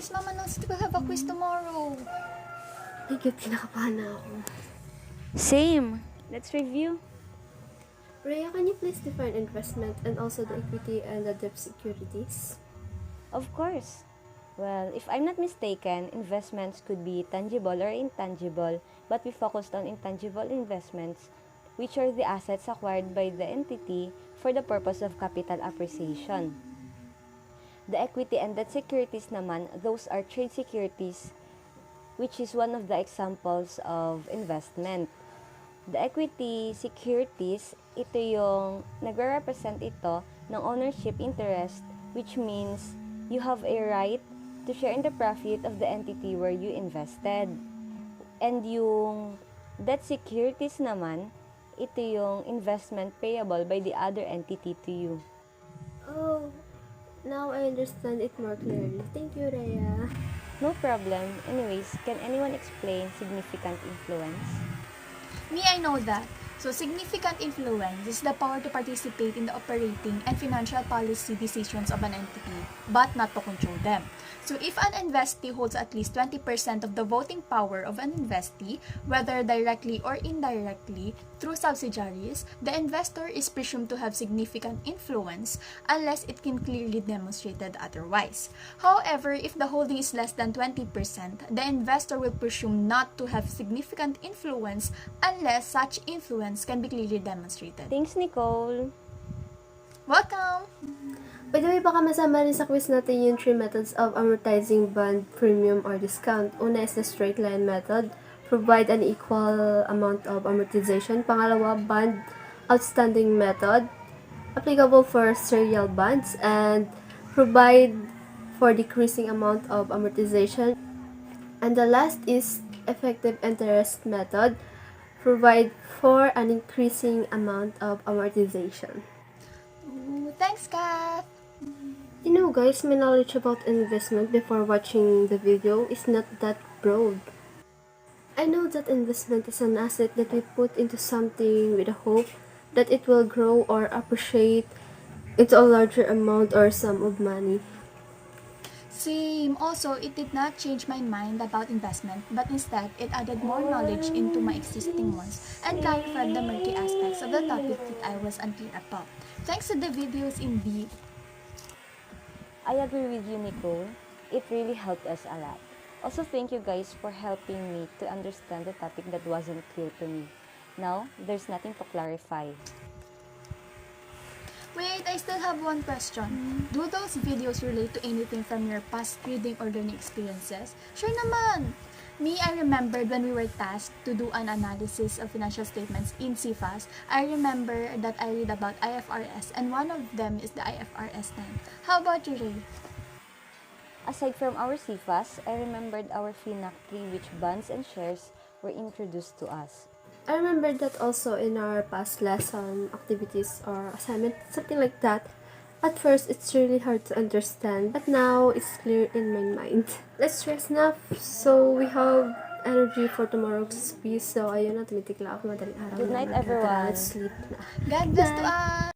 Miss Mama knows that we'll have a quiz tomorrow. Ay, God, kinakabahan na ako. Same. Let's review. Rhea, can you please define investment and also the equity and the debt securities? Of course. Well, if I'm not mistaken, investments could be tangible or intangible, but we focused on intangible investments, which are the assets acquired by the entity for the purpose of capital appreciation. The equity and debt securities naman, those are trade securities, which is one of the examples of investment. The equity securities, ito yung nagre-represent ito ng ownership interest, which means you have a right to share in the profit of the entity where you invested. And yung debt securities naman, ito yung investment payable by the other entity to you. Oh, now I understand it more clearly. Thank you, Rhea. No problem. Anyways, can anyone explain significant influence? Me, I know that. So, significant influence is the power to participate in the operating and financial policy decisions of an entity, but not to control them. So, if an investee holds at least 20% of the voting power of an investee, whether directly or indirectly, through subsidiaries, the investor is presumed to have significant influence unless it can clearly demonstrated otherwise. However, if the holding is less than 20%, the investor will presume not to have significant influence unless such influence can be clearly demonstrated. Thanks, Nicole. Welcome! By the way, baka masama rin sa quiz natin yung 3 methods of amortizing bond, premium, or discount. Una is the straight line method. Provide an equal amount of amortization. Pangalawa, bond outstanding method. Applicable for serial bonds. And provide for decreasing amount of amortization. And the last is effective interest method. Provide for an increasing amount of amortization. Ooh, thanks, Kath! You know, guys, my knowledge about investment before watching the video is not that broad. I know that investment is an asset that we put into something with a hope that it will grow or appreciate into a larger amount or sum of money. Same. Also, it did not change my mind about investment, but instead, it added more knowledge into my existing ones and clarified the murky aspects of the topic that I was unclear about. Thanks to the videos indeed. I agree with you, Nicole. It really helped us a lot. Also, thank you guys for helping me to understand the topic that wasn't clear to me. Now, there's nothing to clarify. Wait, I still have one question. Do those videos relate to anything from your past reading or learning experiences? Sure naman! Me, I remembered when we were tasked to do an analysis of financial statements in CFAS, I remember that I read about IFRS and one of them is the IFRS 9. How about you, Ray? Aside from our CFAs, I remembered our FINAC 3, which bonds and shares were introduced to us. I remember that also in our past lesson activities or assignment, something like that. At first, it's really hard to understand, but now it's clear in my mind. Let's rest now, so we have energy for tomorrow's quiz. So, ayun na, tumitikla ako madaling araw. Good night, na. everyone. Let's sleep na. God bless to us!